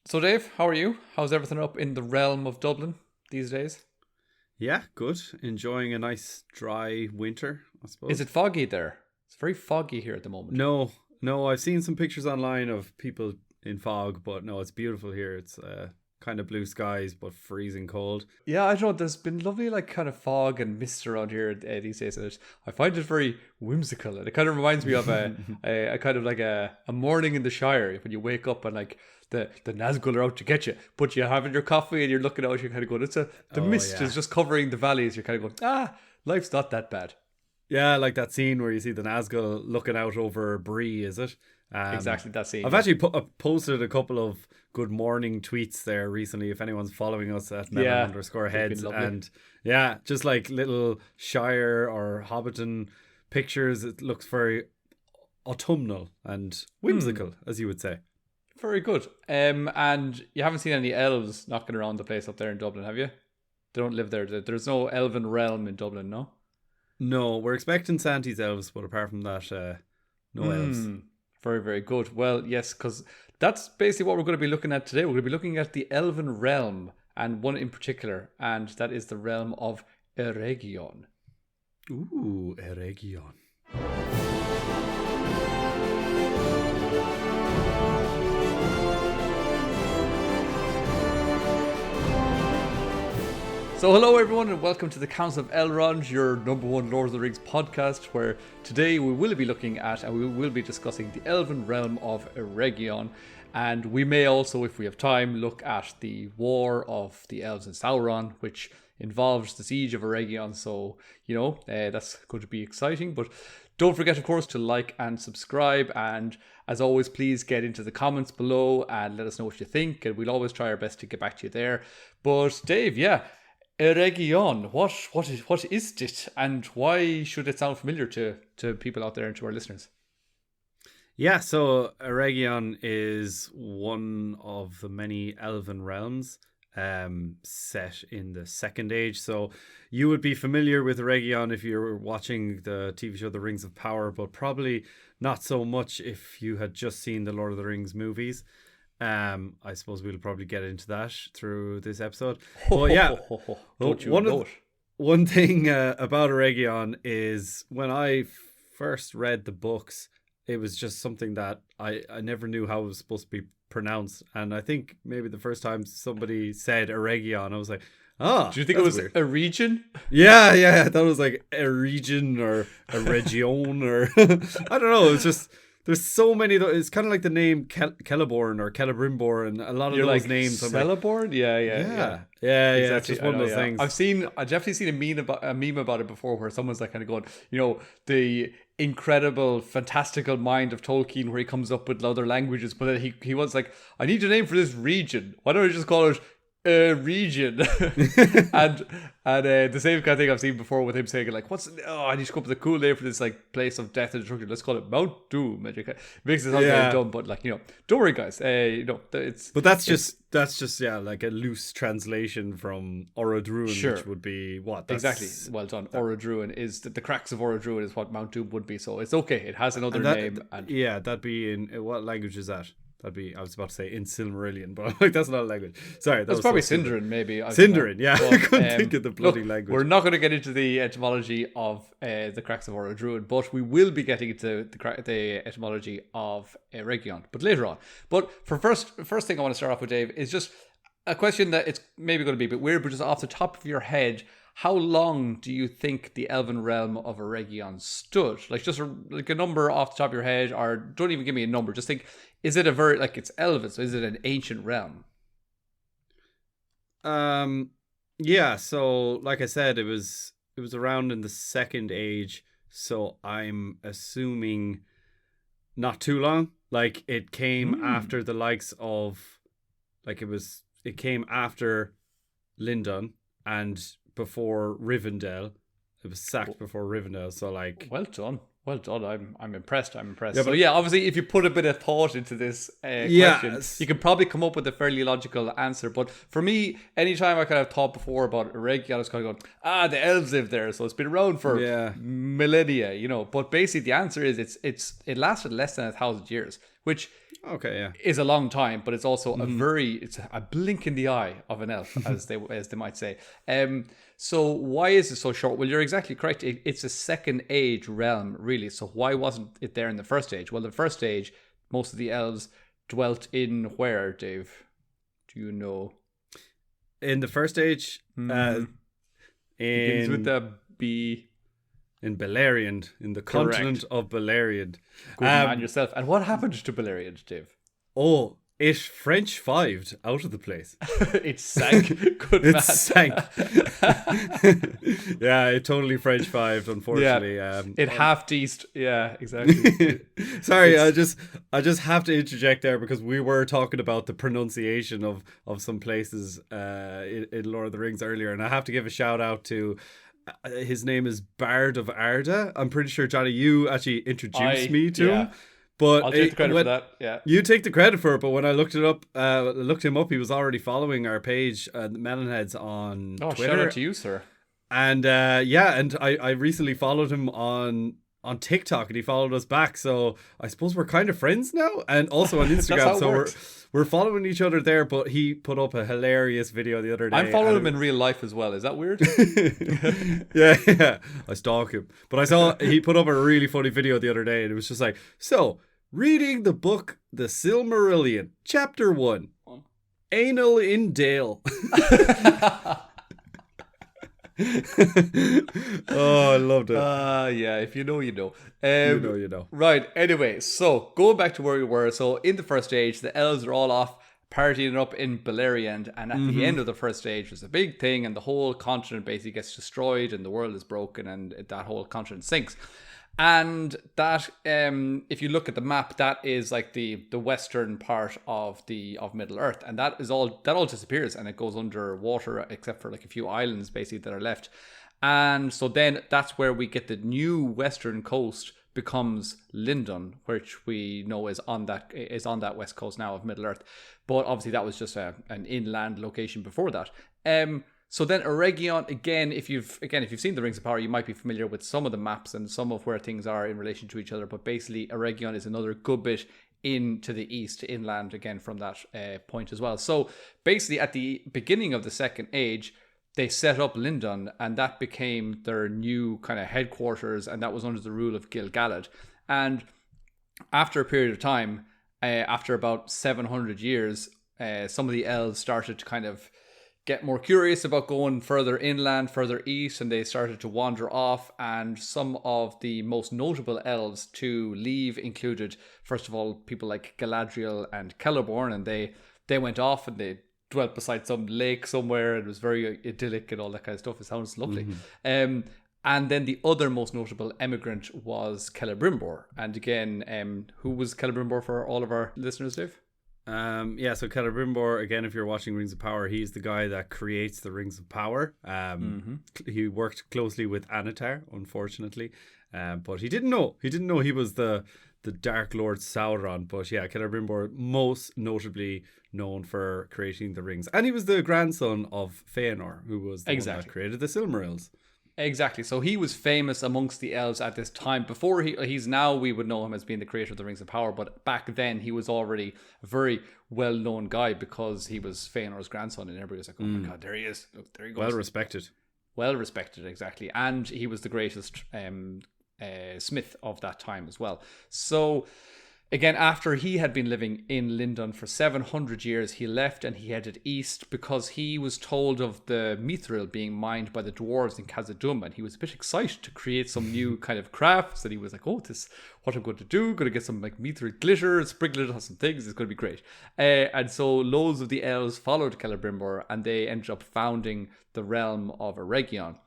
So Dave, how are you? How's everything up in the realm of Dublin these days? Yeah, good. Enjoying a nice dry winter, I Is suppose. it foggy there? It's very foggy here at the moment. No, no, I've seen some pictures online of people in fog, but no, it's beautiful here. It's kind of blue skies, but freezing cold. Yeah, I don't know. There's been lovely, like, kind of fog and mist around here these days. And I find it very whimsical, and it kind of reminds me of a kind of like a morning in the Shire when you wake up and like the Nazgul are out to get you, but you're having your coffee and you're looking out. You're kind of going, the Oh, mist yeah. is just covering the valleys. You're kind of going, life's not that bad. Yeah, like that scene where you see the Nazgul looking out over Bree, is it? Exactly that scene. I've Yeah. actually posted a couple of good morning tweets there recently. If anyone's following us at Mellon Yeah, underscore they've heads, been lovely. and yeah, just like little Shire or Hobbiton pictures. It looks very autumnal and whimsical, as you would say. Very good. And you haven't seen any elves knocking around the place up there in Dublin, have you? They don't live there. There's no Elven Realm in Dublin, no? No, we're expecting Santy's elves, but apart from that, no elves. Very, very good. Well, yes, because that's basically what we're going to be looking at today. We're going to be looking at the Elven Realm, and one in particular, and that is the realm of Eregion. Ooh, Eregion. So hello everyone and welcome to the Council of Elrond, your number one Lord of the Rings podcast, where today we will be looking at and we will be discussing the Elven Realm of Eregion, and we may also, if we have time, look at the War of the Elves and Sauron, which involves the siege of Eregion. So, that's going to be exciting, but don't forget, of course, to like and subscribe, and as always, please get into the comments below and let us know what you think, and we'll always try our best to get back to you there. But Dave, Eregion, what is it, and why should it sound familiar to people out there and to our listeners? Yeah, so Eregion is one of the many elven realms set in the Second Age. So you would be familiar with Eregion if you were watching the TV show The Rings of Power, but probably not so much if you had just seen the Lord of the Rings movies. I suppose we'll probably get into that through this episode. But yeah, Don't you one know of it? one thing about Eregion is when I first read the books, it was just something that I never knew how it was supposed to be pronounced. And I think maybe the first time somebody said Eregion, I was like, Do you think it that's was weird. a region? Yeah. I thought it was like a region or a region or I don't know. It's just there's so many. It's kind of like the name Celeborn or Celebrimbor and a lot of You're those like names. I'm like, Celeborn? Yeah. yeah. It's Exactly. just one of those things. I've definitely seen a meme about it before, where someone's like kind of going, the incredible, fantastical mind of Tolkien, where he comes up with other languages, but then he was like, I need a name for this region. Why don't I just call it a region? and the same kind of thing I've seen before with him saying like, I need to come up with a cool name for this like place of death and destruction. Let's call it Mount Doom. And it makes it sound very dumb, but don't worry, guys. It's But that's just like a loose translation from Orodruin, Sure. which would be what? exactly well done. Orodruin is the cracks of Orodruin is what Mount Doom would be. So it's okay. It has another name. And That'd be in what language is that? That'd be, I was about to say in Silmarillion, but I'm like, that's not a language. Sorry, that's was probably so stupid. Sindarin, maybe. Sindarin, yeah. But, I couldn't think of the bloody language. We're not going to get into the etymology of the cracks of Orodruin, but we will be getting into the etymology of Eregion, but later on. But for first thing I want to start off with, Dave, is just a question that it's maybe going to be a bit weird, but just off the top of your head, how long do you think the Elven Realm of Eregion stood? Like just a number off the top of your head, or don't even give me a number. Just think, is it a very, like, it's Elven, so is it an ancient realm? Yeah, so like I said, it was around in the Second Age, so I'm assuming not too long. Like it came after the likes of, like it came after Lindon and before Rivendell. It was sacked before Rivendell, so like Well done. I'm impressed. Yeah, Yeah, so but- obviously, if you put a bit of thought into this question, you can probably come up with a fairly logical answer. But for me, anytime I kind of thought before about Eregion, I was kind of going, the elves live there, so it's been around for millennia, But basically, the answer is it lasted less than 1,000 years, which Okay, yeah. is a long time, but it's also it's a blink in the eye of an elf, as they might say. So why is it so short? Well, you're exactly correct. It's a second age realm, really. So why wasn't it there in the first age? Well, the first age, most of the elves dwelt in where, Dave? Do you know? In the first age, Begins with the B. In Beleriand, in the continent of Beleriand. Good man yourself. And what happened to Beleriand, Dave? Oh, it French fived out of the place. It sank. Good It man. sank. Yeah, it totally French fived, unfortunately. Yeah, it half-east. Yeah, exactly. Sorry, I just have to interject there because we were talking about the pronunciation of some places in Lord of the Rings earlier, and I have to give a shout out to his name is Bard of Arda. I'm pretty sure, Johnny, you actually introduced me to him. But I'll take the credit for that. Yeah, you take the credit for it. But when I looked him up, he was already following our page, Mellon Heads, on Twitter. Shout out to you, sir. And and I recently followed him on TikTok, and he followed us back. So I suppose we're kind of friends now, and also on Instagram. So we're following each other there. But he put up a hilarious video the other day. I'm following him in real life as well. Is that weird? yeah. I stalk him. But I saw he put up a really funny video the other day, and it was just like, so reading the book The Silmarillion, Chapter 1, Anal in Dale. Oh, I loved it. Yeah, if you know, you know. You know. Right, anyway, so going back to where we were. So in the first age, the elves are all off partying up in Beleriand, and at the end of the first stage, there's a big thing, and the whole continent basically gets destroyed, and the world is broken, and that whole continent sinks. And that, if you look at the map, that is like the western part of Middle Earth, and that all disappears, and it goes under water, except for like a few islands basically that are left. And so then that's where we get the new western coast becomes Lindon, which we know is on that west coast now of Middle Earth. But obviously that was just an inland location before that. So then Eregion, again, if you've seen the Rings of Power, you might be familiar with some of the maps and some of where things are in relation to each other. But basically, Eregion is another good bit into the east, inland again from that point as well. So basically, at the beginning of the Second Age, they set up Lindon, and that became their new kind of headquarters, and that was under the rule of Gil-galad. And after a period of time, after about 700 years, some of the elves started to kind of get more curious about going further inland, further east, and they started to wander off. And some of the most notable elves to leave included, first of all, people like Galadriel and Celeborn, and they went off and they dwelt beside some lake somewhere. It was very idyllic and all that kind of stuff. It sounds lovely. And then the other most notable emigrant was Celebrimbor. And again, who was Celebrimbor for all of our listeners, Dave? So Celebrimbor, again, if you're watching Rings of Power, he's the guy that creates the Rings of Power. He worked closely with Anatar, unfortunately, but he didn't know he was the Dark Lord Sauron. But yeah, Celebrimbor, most notably known for creating the rings, and he was the grandson of Fëanor, who was the one that created the Silmarils. Exactly. So he was famous amongst the elves at this time. Before he's now, we would know him as being the creator of the Rings of Power, but back then he was already a very well-known guy because he was Fëanor's grandson, and everybody was like, oh my God, there he is. Look, there he goes. Well respected, exactly. And he was the greatest smith of that time as well. So again, after he had been living in Lindon for 700 years, he left and he headed east because he was told of the mithril being mined by the dwarves in Khazad-dûm, and he was a bit excited to create some new kind of crafts. And he was like, oh, this what I'm going to do. Going to get some like mithril glitter, sprinkle it on some things. It's going to be great. And so loads of the elves followed Celebrimbor, and they ended up founding the realm of Eregion.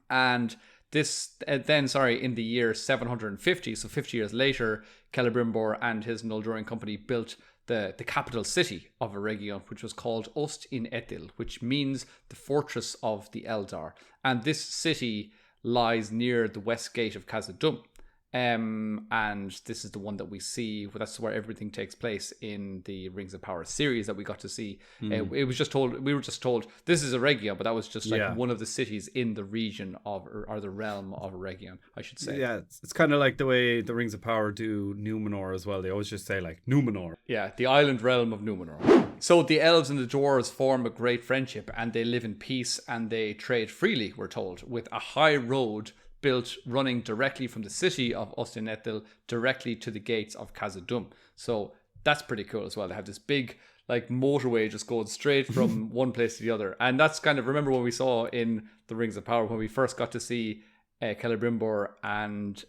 And this in the year 750, so 50 years later, Celebrimbor and his Noldurian company built the capital city of Eregion, which was called Ost in Ethil, which means the fortress of the Eldar. And this city lies near the west gate of Khazad-dûm. And this is the one that we see. That's where everything takes place in the Rings of Power series that we got to see. It was just told. We were just told this is Eregion, but that was just like one of the cities in the region of, or the realm of Eregion, I should say. Yeah, it's kind of like the way the Rings of Power do Numenor as well. They always just say like Numenor. Yeah, the island realm of Numenor. So the elves and the dwarves form a great friendship, and they live in peace, and they trade freely, we're told, with a high road built running directly from the city of Ostinethil directly to the gates of Khazad-dûm. So that's pretty cool as well. They have this big like motorway just going straight from one place to the other. And that's kind of, remember when we saw in the Rings of Power, when we first got to see Celebrimbor and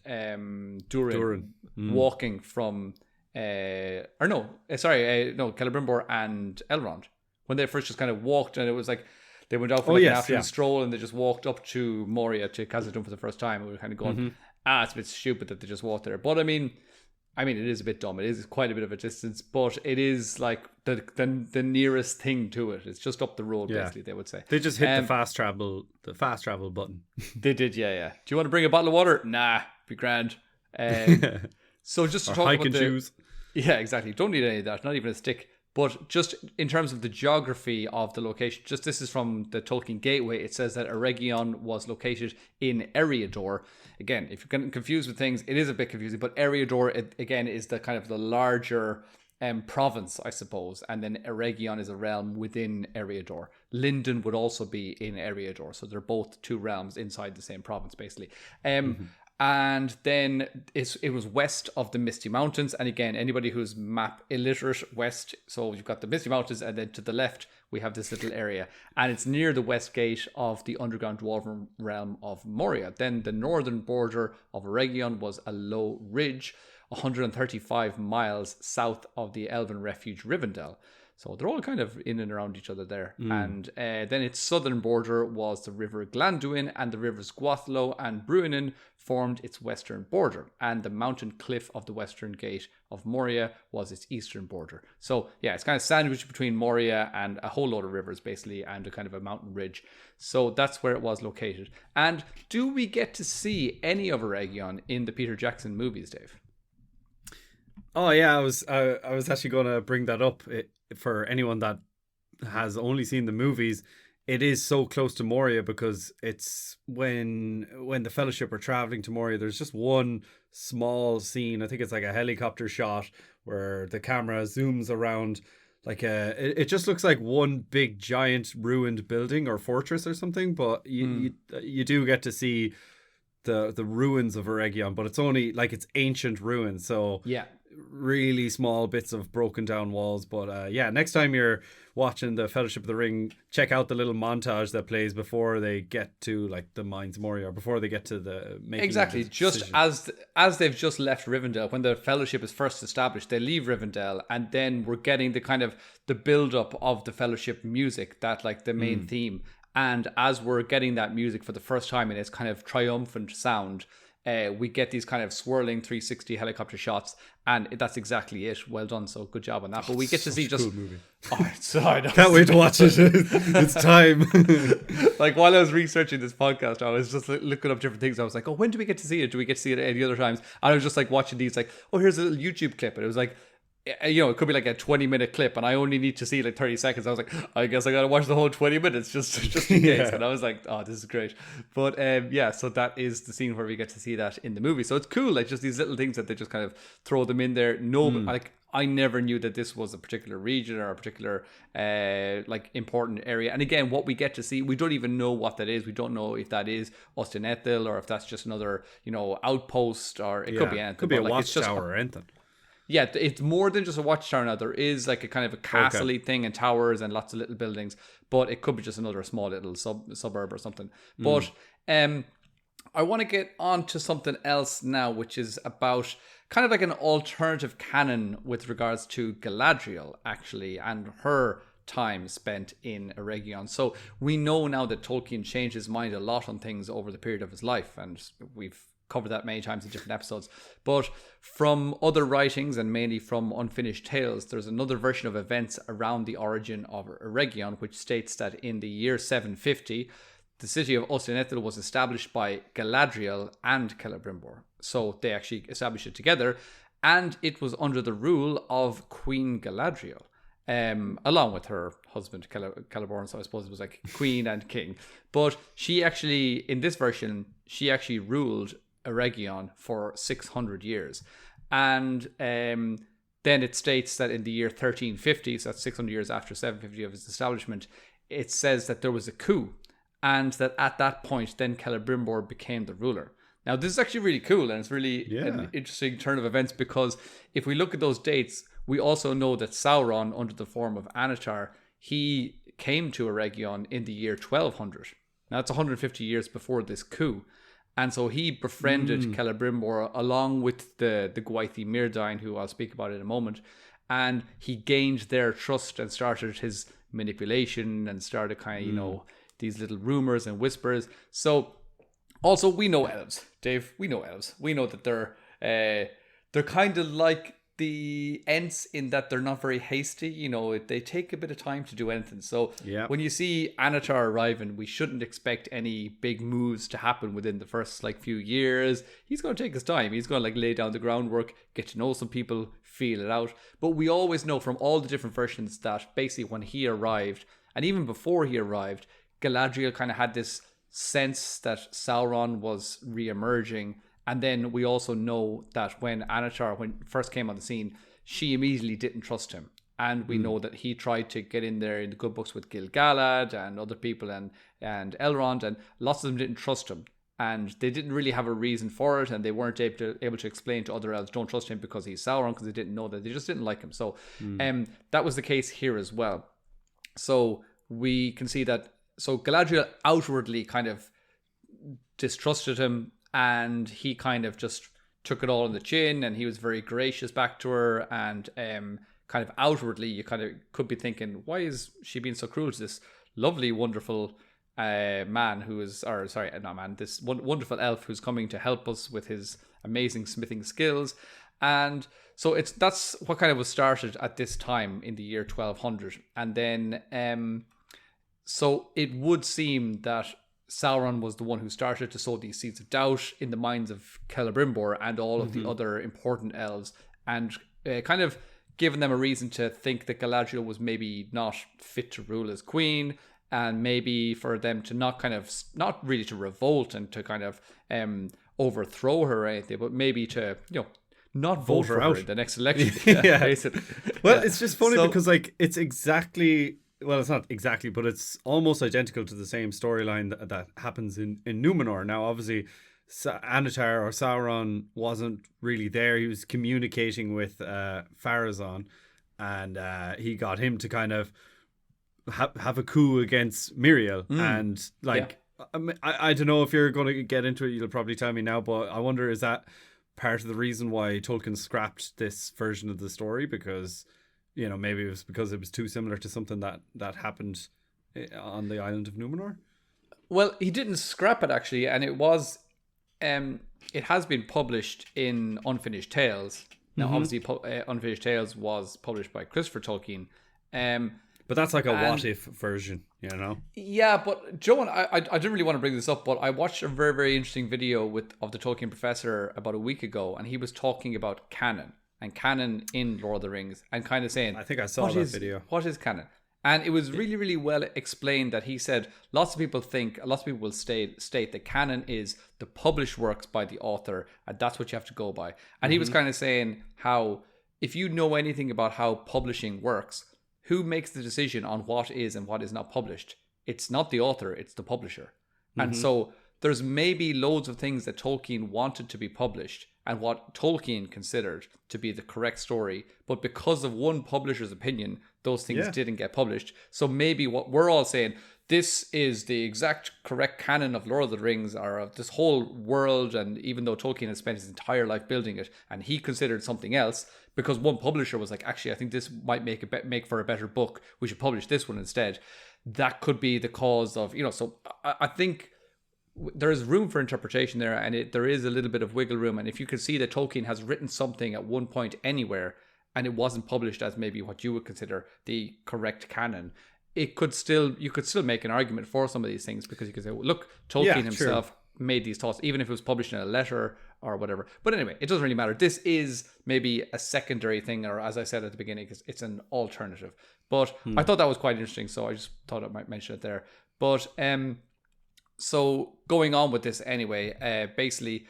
Durin. Walking from Celebrimbor and Elrond, when they first just kind of walked, and it was like they went out for an afternoon stroll, and they just walked up to Moria, to Khazad-dûm for the first time. And we were kind of going, it's a bit stupid that they just walked there. But I mean, it is a bit dumb. It is quite a bit of a distance, but it is like the nearest thing to it. It's just up the road, basically, they would say. They just hit the fast travel button. They did, yeah. Do you want to bring a bottle of water? Nah, be grand. So just to talk about the shoes. Yeah, exactly. Don't need any of that, not even a stick. But just in terms of the geography of the location, just this is from the Tolkien Gateway. It says that Eregion was located in Eriador. Again, if you're getting confused with things, it is a bit confusing. But Eriador, again, is the kind of the larger province, I suppose. And then Eregion is a realm within Eriador. Lindon would also be in Eriador. So they're both two realms inside the same province, basically. And then it was west of the Misty Mountains. And again, anybody who's map illiterate, west. So you've got the Misty Mountains, and then to the left, we have this little area. And it's near the west gate of the underground dwarven realm of Moria. Then the northern border of Eregion was a low ridge, 135 miles south of the Elven refuge Rivendell. So they're all kind of in and around each other there. And then its southern border was the river Glanduin, and the rivers Gwathlo and Bruinen formed its western border. And the mountain cliff of the western gate of Moria was its eastern border. So yeah, it's kind of sandwiched between Moria and a whole load of rivers, basically, and a kind of a mountain ridge. So that's where it was located. And do we get to see any of Eregion in the Peter Jackson movies, Dave? Oh yeah, I was actually going to bring that up. For anyone that has only seen the movies, it is so close to Moria, because it's when the Fellowship are traveling to Moria, there's just one small scene. I think it's like a helicopter shot where the camera zooms around like it just looks like one big giant ruined building or fortress or something, but you do get to see the ruins of Eregion, but it's only like it's ancient ruins, so yeah, really small bits of broken down walls. But next time you're watching the Fellowship of the Ring, check out the little montage that plays before they get to like the Mines Moria, or before they get to the making exactly the just as they've just left Rivendell. When the Fellowship is first established, they leave Rivendell, and then we're getting the kind of the build up of the Fellowship music, that like the main theme. And as we're getting that music for the first time in its kind of triumphant sound, we get these kind of swirling 360 helicopter shots, and that's exactly it. Well done, so good job on that. But we get to see just cool movie. I know. Can't wait to watch it. It's time. Like while I was researching this podcast, I was just looking up different things. I was like, oh, when do we get to see it? Do we get to see it any other times? And I was just like watching these, like, oh, here's a little YouTube clip, and it was like, you know, it could be like a 20-minute clip, and I only need to see like 30 seconds. I was like, I guess I gotta watch the whole 20 minutes just in case. And I was like, oh, this is great. But so that is the scene where we get to see that in the movie. So it's cool, like just these little things that they just kind of throw them in there. Like I never knew that this was a particular region or a particular like important area. And again, what we get to see, we don't even know what that is. We don't know if that is Ostinethil, or if that's just another, you know, outpost, or it could be anything. Could be a like, watchtower or anything. Yeah, it's more than just a watchtower now. There is like a kind of a castle-y thing, and towers and lots of little buildings, but it could be just another small little suburb or something. But I want to get on to something else now, which is about kind of like an alternative canon with regards to Galadriel, actually, and her time spent in Eregion. So we know now that Tolkien changed his mind a lot on things over the period of his life, and we've covered that many times in different episodes. But from other writings, and mainly from Unfinished Tales, there's another version of events around the origin of Eregion, which states that in the year 750, the city of Ostinethil was established by Galadriel and Celebrimbor. So they actually established it together, and it was under the rule of Queen Galadriel, along with her husband Celeborn. So I suppose it was like queen and king. But she actually, in this version, she actually ruled Eregion for 600 years. And then it states that in the year 1350, so that's 600 years after 750 of its establishment, it says that there was a coup, and that at that point, then Celebrimbor became the ruler. Now, this is actually really cool, and it's really an interesting turn of events, because if we look at those dates, we also know that Sauron, under the form of Anatar, he came to Eregion in the year 1200. Now, it's 150 years before this coup. And so he befriended Celebrimbor along with the Gwaithí Myrdain, who I'll speak about in a moment. And he gained their trust and started his manipulation and started kind of, these little rumors and whispers. So also we know elves, Dave. We know elves. We know that they're kind of like the Ents in that they're not very hasty. They take a bit of time to do anything. So when you see Anatar arriving, we shouldn't expect any big moves to happen within the first few years. He's going to take his time. He's going to lay down the groundwork, get to know some people, feel it out. But we always know from all the different versions that basically when he arrived, and even before he arrived, Galadriel kind of had this sense that Sauron was re-emerging. And then we also know that when Anatar first came on the scene, she immediately didn't trust him. And we know that he tried to get in there in the good books with Gil-galad and other people and Elrond, and lots of them didn't trust him. And they didn't really have a reason for it, and they weren't able to explain to other elves, don't trust him because he's Sauron, because they didn't know that. They just didn't like him. So that was the case here as well. So we can see that. So Galadriel outwardly kind of distrusted him, and he kind of just took it all on the chin, and he was very gracious back to her. And kind of outwardly, you kind of could be thinking, why is she being so cruel to this lovely, wonderful man who is, or sorry, not man, this wonderful elf who's coming to help us with his amazing smithing skills. And so that's what kind of was started at this time in the year 1200. And then so it would seem that Sauron was the one who started to sow these seeds of doubt in the minds of Celebrimbor and all of the other important elves, and kind of given them a reason to think that Galadriel was maybe not fit to rule as queen, and maybe for them to not really to revolt and to kind of overthrow her or anything, but maybe to not vote for her in the next election. Basically. Well, it's just funny because it's exactly. Well, it's not exactly, but it's almost identical to the same storyline that happens in Numenor. Now, obviously, Anatar or Sauron wasn't really there. He was communicating with Pharazôn, and he got him to kind of have a coup against Miriel. And I don't know if you're going to get into it. You'll probably tell me now, but I wonder, is that part of the reason why Tolkien scrapped this version of the story? Because maybe it was because it was too similar to something that happened on the island of Numenor. Well, he didn't scrap it actually, and it was, it has been published in Unfinished Tales. Now, obviously, Unfinished Tales was published by Christopher Tolkien. But that's like a what-if version, Yeah, but Joe, and I didn't really want to bring this up, but I watched a very, very interesting video of the Tolkien professor about a week ago, and he was talking about canon. And canon in Lord of the Rings, and kind of saying, I think I saw that video. What is canon? And it was really, really well explained that he said lots of people will state that canon is the published works by the author, and that's what you have to go by. And he was kind of saying how if you know anything about how publishing works, who makes the decision on what is and what is not published? It's not the author, it's the publisher. And so there's maybe loads of things that Tolkien wanted to be published and what Tolkien considered to be the correct story, but because of one publisher's opinion, those things didn't get published. So maybe what we're all saying, this is the exact correct canon of Lord of the Rings, or of this whole world, and even though Tolkien has spent his entire life building it, and he considered something else, because one publisher was like, actually, I think this might make for a better book, we should publish this one instead. That could be the cause of, so I think there is room for interpretation there, and there is a little bit of wiggle room. And if you can see that Tolkien has written something at one point anywhere and it wasn't published as maybe what you would consider the correct canon, you could still make an argument for some of these things, because you could say, well, look, Tolkien himself made these thoughts, even if it was published in a letter or whatever. But anyway, it doesn't really matter. This is maybe a secondary thing, or as I said at the beginning, it's an alternative. But I thought that was quite interesting, so I just thought I might mention it there. But so going on with this anyway, basically,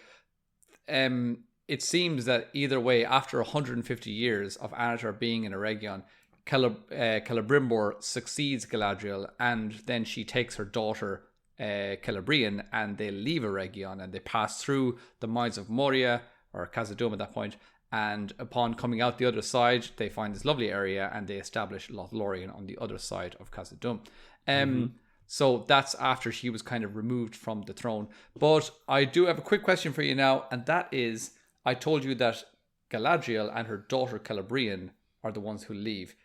it seems that either way, after 150 years of Annatar being in Eregion, Celebrimbor succeeds Galadriel, and then she takes her daughter Celebrian, and they leave Eregion, and they pass through the mines of Moria, or Khazad-dûm at that point, and upon coming out the other side, they find this lovely area, and they establish Lothlorien on the other side of Khazad-dûm. So that's after she was kind of removed from the throne. But I do have a quick question for you now, and that is, I told you that Galadriel and her daughter Celebrian are the ones who leave.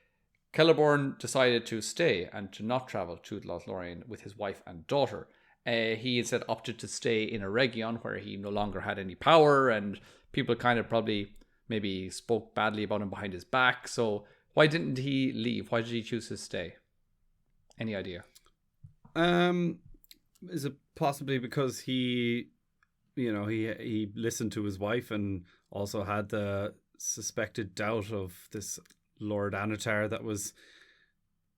Celeborn decided to stay and to not travel to Lothlorien with his wife and daughter. He instead opted to stay in Eregion, where he no longer had any power, and people kind of probably maybe spoke badly about him behind his back. So why didn't he leave? Why did he choose to stay? Any idea? Is it possibly because he listened to his wife, and also had the suspected doubt of this Lord Annatar that was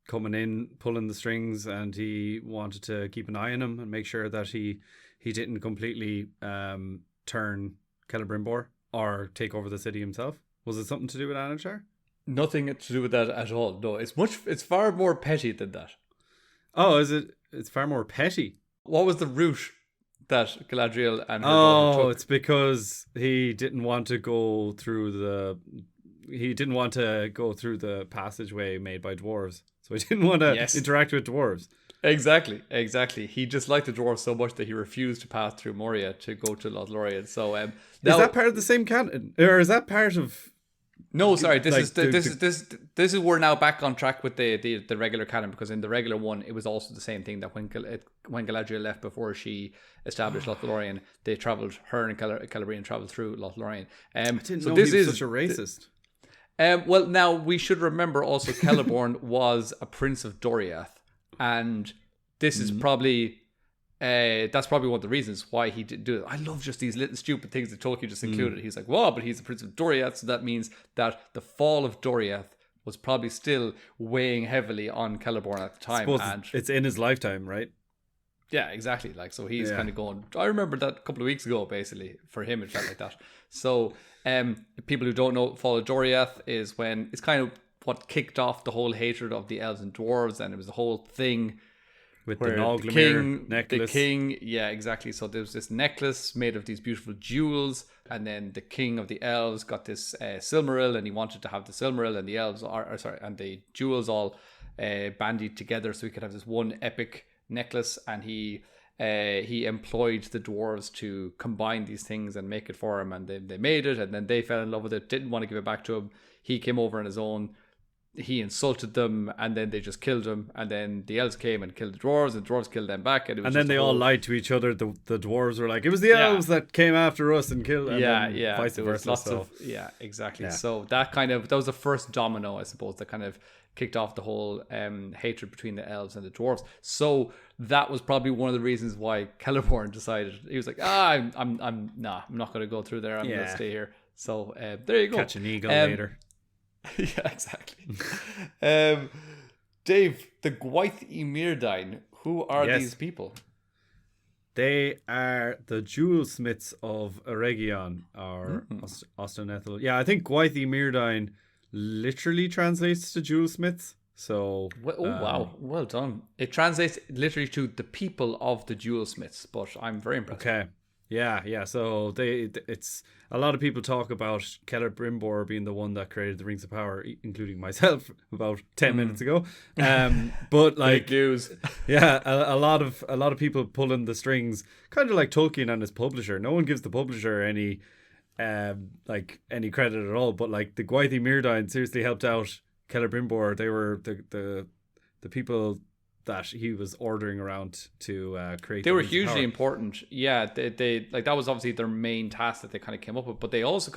coming in, pulling the strings, and he wanted to keep an eye on him and make sure that he didn't completely turn Celebrimbor or take over the city himself? Was it something to do with Annatar? Nothing to do with that at all. No, it's far more petty than that. Oh, is it? It's far more petty. What was the route that Galadriel and her daughter took? It's because he didn't want to go through the passageway made by dwarves. So he didn't want to interact with dwarves. Exactly. He just liked the dwarves so much that he refused to pass through Moria to go to Lothlorien. So is that part of the same canon, or is that part of? No, sorry. This is we're now back on track with the regular canon, because in the regular one it was also the same thing, that when Galadriel left before she established Lothlorien, they travelled, her and Celebrian travelled through Lothlorien. I didn't know he was such a racist. Well, now we should remember also Celeborn was a prince of Doriath, and this is probably that's probably one of the reasons why he didn't do it. I love just these little stupid things that Tolkien just included. He's like, well, but he's the prince of Doriath, so that means that the fall of Doriath was probably still weighing heavily on Celeborn at the time. And it's in his lifetime, right? Yeah, exactly. Like, so he's kind of going, I remember that a couple of weeks ago, basically. For him, it felt like that. So people who don't know, fall of Doriath is when it's kind of what kicked off the whole hatred of the elves and dwarves, and it was the whole thing with the Noglamir necklace. The king, yeah, exactly. So there was this necklace made of these beautiful jewels, and then the king of the elves got this Silmaril, and he wanted to have the Silmaril and the elves, and the jewels all bandied together, so he could have this one epic necklace. And he employed the dwarves to combine these things and make it for him, and they made it, and then they fell in love with it, didn't want to give it back to him. He came over on his own. He insulted them, and then they just killed him. And then the elves came and killed the dwarves, and the dwarves killed them back. And then they all lied to each other. The dwarves were like, it was the elves that came after us and killed. And vice versa. Exactly. Yeah. So that was the first domino, I suppose, that kind of kicked off the whole hatred between the elves and the dwarves. So that was probably one of the reasons why Celeborn decided, he was like, I'm not going to go through there. I'm going to stay here. So there you go. Catch an eagle later. Yeah, exactly. Dave, the Gwaith y Myrdain, who are these people? They are the jewelsmiths of Eregion, or Ostanethel. Yeah, I think Gwaith y Myrdain literally translates to jewelsmiths. So, wow, well done. It translates literally to the people of the jewelsmiths, but I'm very impressed. Okay. Yeah. So it's a lot of people talk about Celebrimbor being the one that created the Rings of Power, including myself, about 10 minutes ago. But like, big news. Yeah, a lot of people pulling the strings, kind of like Tolkien and his publisher. No one gives the publisher any credit at all. But like the Gwaith y Myrdain seriously helped out Celebrimbor. They were the people that he was ordering around to create. They were hugely important. Yeah, they like, that was obviously their main task that they kind of came up with. But they also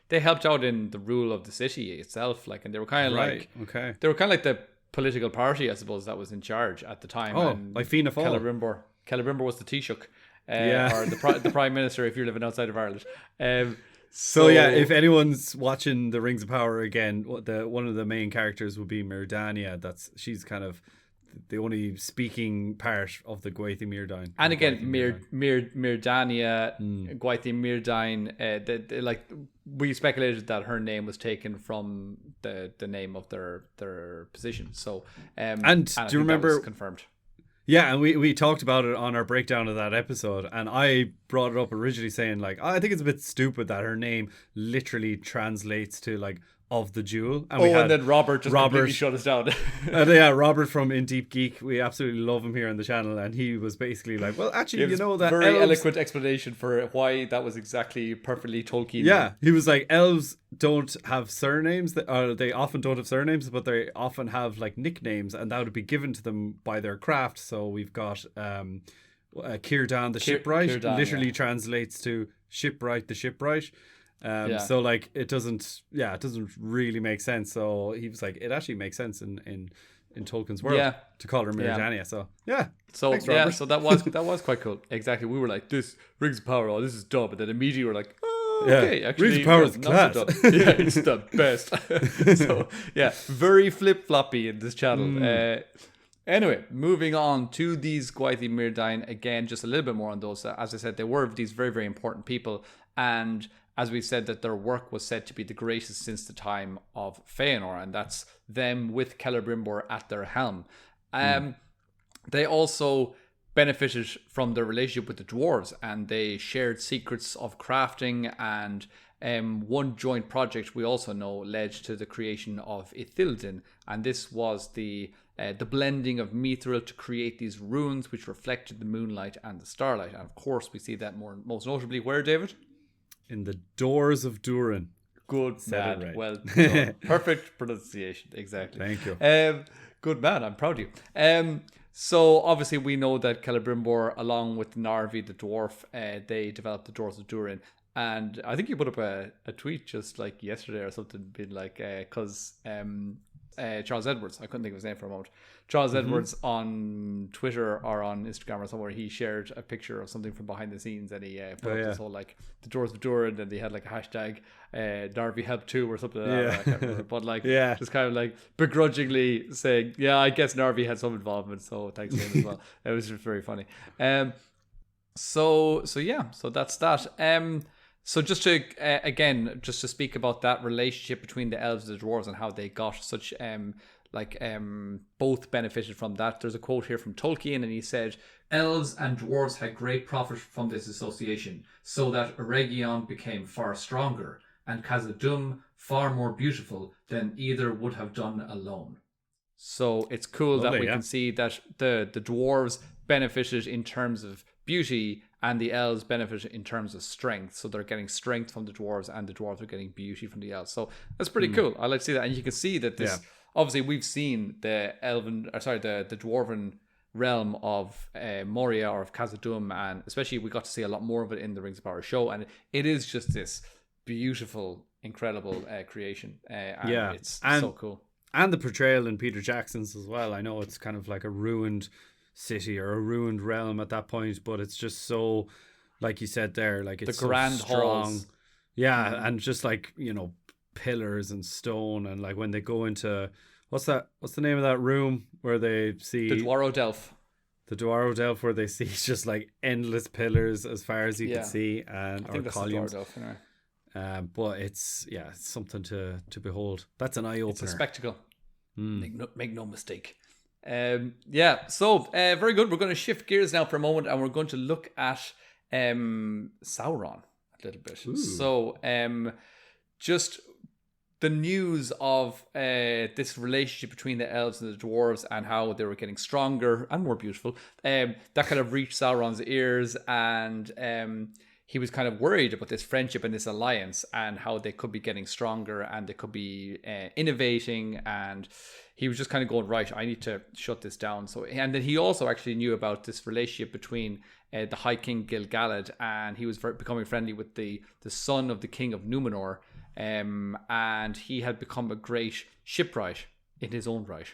they helped out in the rule of the city itself. Like, and they were kind of they were kind of like political party, I suppose, that was in charge at the time. Oh, and like Fianna Fáil. Celebrimbor was the Taoiseach, Yeah. or the Prime Minister if you're living outside of Ireland. So yeah, if anyone's watching The Rings of Power again, one of the main characters would be Myrdania. She's kind of the only speaking part of the Gwaithí Mírdain. And again, Myrdania, Gwaithí Mírdain, like we speculated that her name was taken from the name of their position. So and do you remember? That was confirmed. Yeah, and we talked about it on our breakdown of that episode, and I brought it up originally saying, like, I think it's a bit stupid that her name literally translates to, like, of the jewel. And and then Robert completely shut us down. Robert from In Deep Geek, we absolutely love him here on the channel, and he was basically like, well, actually, you know that very eloquent explanation for why that was exactly perfectly Tolkien. Yeah, he was like, elves don't have surnames, they often don't have surnames, but they often have like nicknames, and that would be given to them by their craft. So we've got Círdan the Shipwright, literally translates to shipwright the shipwright. So like it doesn't really make sense. So he was like, it actually makes sense in Tolkien's world to call her Myrdania. So thanks, Robert. So that was quite cool. Exactly. We were like, this Rings of Power, this is dumb, but then immediately we're like, okay, actually Rings of Power is class. So yeah, it's the best. So yeah, very flip floppy in this channel. Anyway, moving on to these Gwaithí Mírdain, again, just a little bit more on those. As I said, they were these very, very important people, and as we said, that their work was said to be the greatest since the time of Fëanor, and that's them with Celebrimbor at their helm. They also benefited from their relationship with the dwarves, and they shared secrets of crafting, and one joint project we also know led to the creation of Ithildin, and this was the blending of mithril to create these runes which reflected the moonlight and the starlight. And of course we see that most notably where, David? In the Doors of Durin. Good man. Right. Well done. Perfect pronunciation. Exactly. Thank you. Good man. I'm proud of you. So obviously we know that Celebrimbor, along with Narvi the dwarf, they developed the Doors of Durin. And I think you put up a tweet just like yesterday or something, being like, because Charles Edwards, I couldn't think of his name for a moment. Charles Edwards on Twitter or on Instagram or somewhere, he shared a picture of something from behind the scenes, and he put up this whole like the Doors of Durin, and they had like a hashtag Narvi help too or something like that. I can't remember. But like just kind of like begrudgingly saying, yeah, I guess Narvi had some involvement, so thanks to him as well. It was just very funny. So that's that. So just to again, just to speak about that relationship between the elves and the dwarves and how they got such both benefited from that. There's a quote here from Tolkien, and he said, "Elves and dwarves had great profit from this association, so that Eregion became far stronger, and Khazad-dûm far more beautiful than either would have done alone." So it's cool that we can see that the dwarves benefited in terms of beauty, and the elves benefit in terms of strength. So they're getting strength from the dwarves, and the dwarves are getting beauty from the elves. So that's pretty cool. I like to see that. And you can see that this, obviously we've seen the dwarven realm of Moria or of Khazad-dûm, and especially we got to see a lot more of it in the Rings of Power show. And it is just this beautiful, incredible creation. It's so cool. And the portrayal in Peter Jackson's as well. I know it's kind of like a ruined city or a ruined realm at that point, but it's just so, like you said there, like it's the grand so strong halls. And just like, you know, pillars and stone, and like when they go into what's the name of that room where they see the Dwaro Delph, where they see just like endless pillars as far as you can see, and I think that's columns. the Dwaro Delph, anyway. But it's something to behold. That's an eye opener. It's a spectacle. Make no mistake. So very good. We're going to shift gears now for a moment, and we're going to look at Sauron a little bit. Ooh. So just the news of this relationship between the elves and the dwarves, and how they were getting stronger and more beautiful, that kind of reached Sauron's ears, and he was kind of worried about this friendship and this alliance, and how they could be getting stronger, and they could be innovating, and he was just kind of going, right, I need to shut this down. So, and then he also actually knew about this relationship between the High King Gil-galad, and he was becoming friendly with the son of the King of Númenor, and he had become a great shipwright in his own right.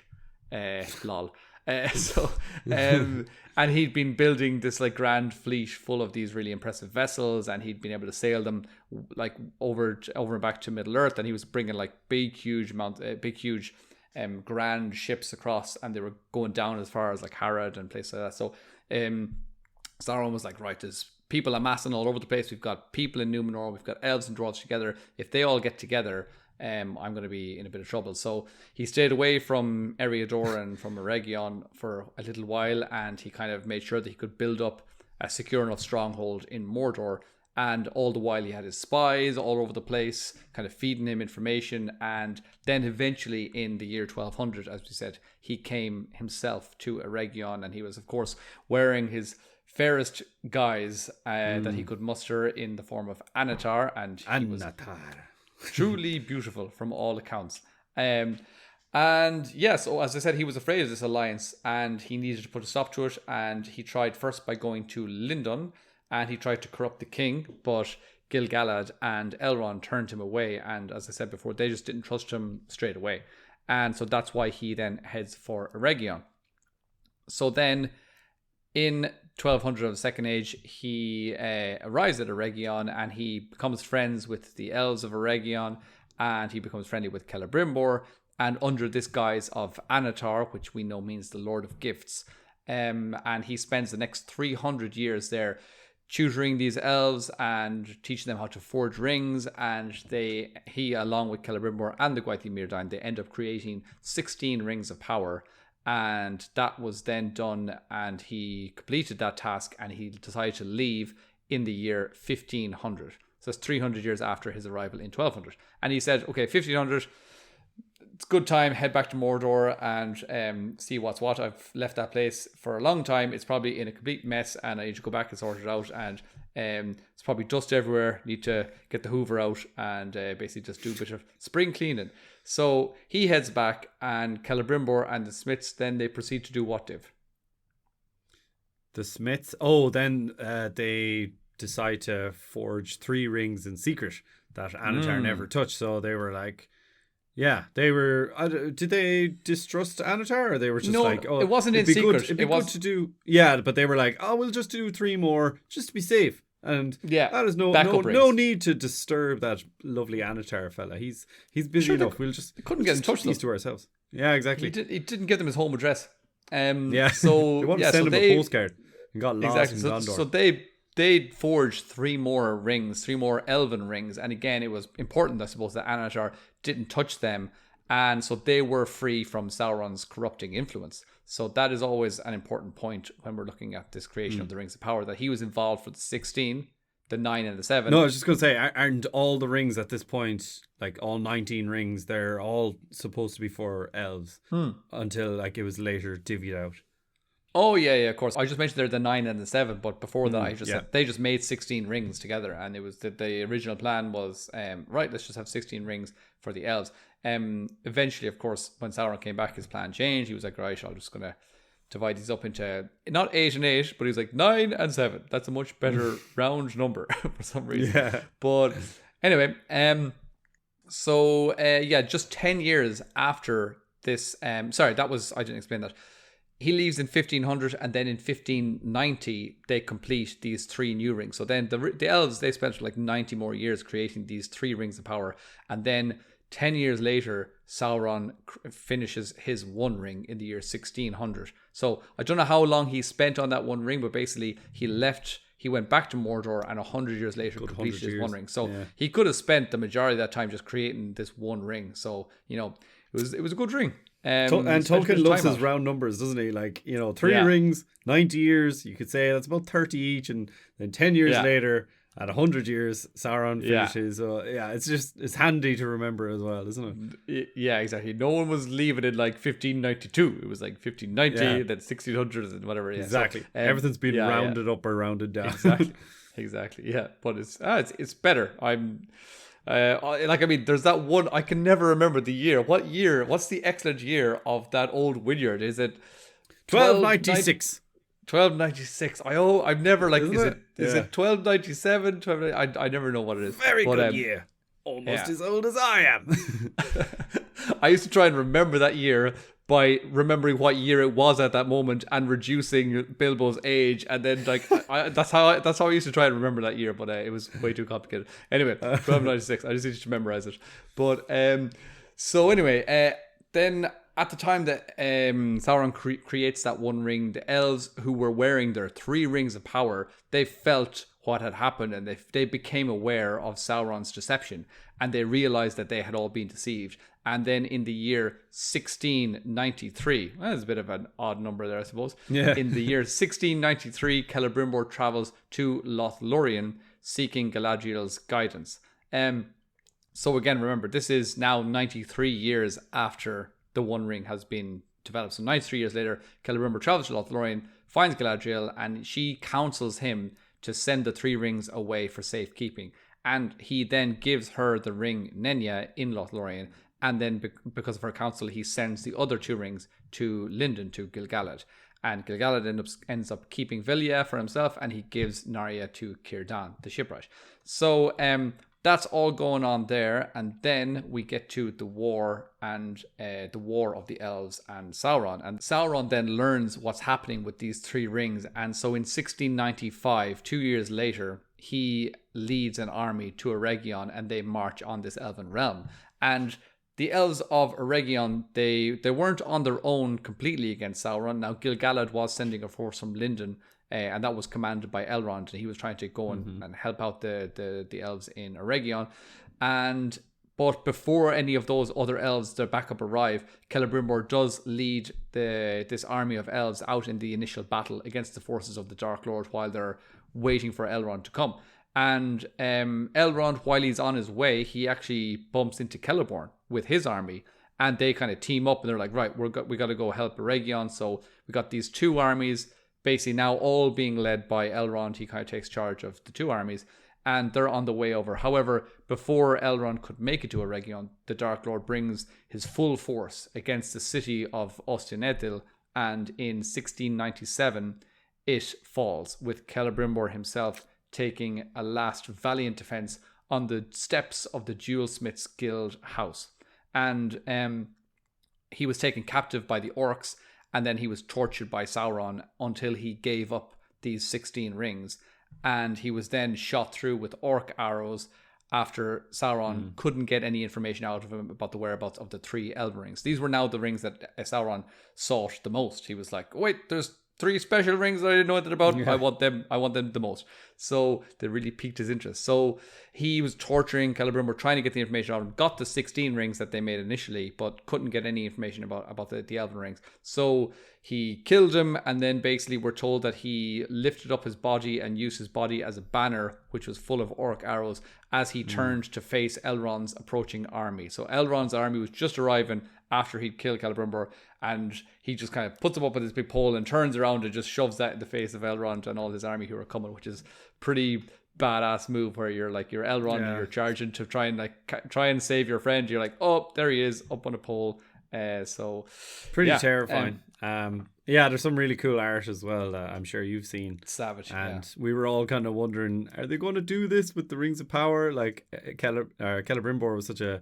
Lol. And he'd been building this like grand fleet full of these really impressive vessels, and he'd been able to sail them like over and back to Middle Earth, and he was bringing like big huge grand ships across, and they were going down as far as like Harad and places like that. So Sauron was like, right, there's people amassing all over the place. We've got people in Numenor, we've got elves and dwarves together. If they all get together, I'm going to be in a bit of trouble. So he stayed away from Eriador and from Eregion for a little while, and he kind of made sure that he could build up a secure enough stronghold in Mordor. And all the while he had his spies all over the place, kind of feeding him information. And then eventually in the year 1200, as we said, he came himself to Eregion, and he was, of course, wearing his fairest guise that he could muster in the form of Anatar. And he was truly beautiful from all accounts. And yes, so as I said, he was afraid of this alliance, and he needed to put a stop to it. And he tried first by going to Lindon, and he tried to corrupt the king, but Gil-galad and Elrond turned him away. And as I said before, they just didn't trust him straight away. And so that's why he then heads for Eregion. So then in 1200 of the Second Age, he arrives at Eregion, and he becomes friends with the elves of Eregion, and he becomes friendly with Celebrimbor, and under this guise of Anatar, which we know means the Lord of Gifts, and he spends the next 300 years there tutoring these elves and teaching them how to forge rings. And he along with Celebrimbor and the Gwaithí Mírdain, they end up creating 16 rings of power. And that was then done, and he completed that task, and he decided to leave in the year 1500. So it's 300 years after his arrival in 1200. And he said, okay, 1500, it's a good time, head back to Mordor and see what's what. I've left that place for a long time. It's probably in a complete mess, and I need to go back and sort it out. And it's probably dust everywhere. Need to get the Hoover out and basically just do a bit of spring cleaning. So he heads back, and Celebrimbor and the Smiths, then they proceed to do what, Div? The Smiths, then they decide to forge 3 rings in secret that Anatar never touched. So they were like, yeah, they were. Did they distrust Anatar, or they were just like, oh, it wasn't in secret. It'd be good to do. Yeah, but they were like, oh, we'll just do 3 more just to be safe. And that is no need to disturb that lovely Anatar fella. He's busy enough. We'll just couldn't get in touch with these to ourselves. Yeah, exactly. He didn't give them his home address. Yeah. So they wanted to send him a postcard and got lost in Gondor. So they forged 3 more rings, 3 more elven rings, and again, it was important, I suppose, that Anatar didn't touch them, and so they were free from Sauron's corrupting influence. So that is always an important point when we're looking at this creation of the Rings of Power, that he was involved for the 16, the 9 and the 7. No, I was just going to say, aren't all the rings at this point, like all 19 rings, they're all supposed to be for elves until like it was later divvied out. Oh, yeah, of course. I just mentioned they're the 9 and the 7, but before that, I just said they just made 16 rings together, and it was the original plan was, right, let's just have 16 rings for the elves. Eventually, of course, when Sauron came back, his plan changed. He was like, right, I'm just going to divide these up into, not 8 and 8, but he was like 9 and 7. That's a much better round number for some reason. Yeah. But anyway, just 10 years after this, I didn't explain that. He leaves in 1500, and then in 1590 they complete these 3 new rings. So then the elves, they spent like 90 more years creating these 3 rings of power, and then 10 years later Sauron finishes his 1 ring in the year 1600. So I don't know how long he spent on that 1 ring, but basically he went back to Mordor, and 100 years later completed his 1 ring. So he could have spent the majority of that time just creating this 1 ring. So, it was a good ring. And Tolkien loves his round numbers, doesn't he? Like, 3 rings, 90 years, you could say that's about 30 each. And then 10 years later, at 100 years, Sauron finishes. It's handy to remember as well, isn't it? Yeah, exactly. No one was leaving in like 1592. It was like 1590, then 1600s and whatever. Yeah. Exactly. So, everything's been rounded up or rounded down. Exactly. Yeah. But it's better. There's that one, I can never remember the year. What's the excellent year of that old Wynyard? Is it 1296? 1296. I've never is it 1297? I never know what it is. Very good year. Almost as old as I am. I used to try and remember that year by remembering what year it was at that moment and reducing Bilbo's age, and then like that's how I used to try and remember that year, but it was way too complicated. Anyway, 1296. I just need to memorize it. But so anyway, then at the time that Sauron creates that one ring, the elves who were wearing their 3 rings of power, they felt what had happened, and they became aware of Sauron's deception, and they realized that they had all been deceived. And then in the year 1693, that's a bit of an odd number there, I suppose. Yeah. In the year 1693, Celebrimbor travels to Lothlorien seeking Galadriel's guidance. So again, remember, this is now 93 years after the One Ring has been developed. So 93 years later, Celebrimbor travels to Lothlorien, finds Galadriel, and she counsels him to send the 3 rings away for safekeeping. And he then gives her the ring Nenya in Lothlorien. And then because of her counsel, he sends the other 2 rings to Lindon, to Gil-galad. And Gil-galad ends up keeping Vilya for himself, and he gives Narya to Círdan, the shipwright. So that's all going on there. And then we get to the war, and the war of the elves and Sauron. And Sauron then learns what's happening with these 3 rings. And so in 1695, 2 years later, he leads an army to Eregion, and they march on this Elven realm. And the Elves of Eregion, they weren't on their own completely against Sauron. Now, Gil-galad was sending a force from Lindon, and that was commanded by Elrond, and he was trying to go and help out the elves in Eregion. But before any of those other elves, their backup arrive, Celebrimbor does lead this army of elves out in the initial battle against the forces of the Dark Lord while they're waiting for Elrond to come. And Elrond, while he's on his way, he actually bumps into Celeborn with his army, and they kind of team up, and they're like, right, we got to go help Eregion. So we got these 2 armies, basically now all being led by Elrond. He kind of takes charge of the 2 armies, and they're on the way over. However, before Elrond could make it to Eregion, the Dark Lord brings his full force against the city of Ostinedil, and in 1697, it falls, with Celebrimbor himself taking a last valiant defense on the steps of the Jewelsmiths Guild house. And he was taken captive by the orcs, and then he was tortured by Sauron until he gave up these 16 rings. And he was then shot through with orc arrows after Sauron couldn't get any information out of him about the whereabouts of the 3 Elven rings. These were now the rings that Sauron sought the most. He was like, wait, there's 3 special rings that I didn't know anything about. Yeah. I want them the most. So they really piqued his interest. So he was torturing Celebrimbor, trying to get the information out of him. Got the 16 rings that they made initially, but couldn't get any information about the Elven rings. So he killed him, and then basically we're told that he lifted up his body and used his body as a banner, which was full of orc arrows, as he turned to face Elrond's approaching army. So Elrond's army was just arriving after he'd killed Celebrimbor, and he just kind of puts him up with this big pole and turns around and just shoves that in the face of Elrond and all his army who are coming, which is pretty badass move, where you're Elrond and you're charging to try and save your friend. You're like, oh, there he is up on a pole. So pretty terrifying. There's some really cool art as well that I'm sure you've seen. Savage. And we were all kind of wondering, are they going to do this with the Rings of Power? Like Celebrimbor was such a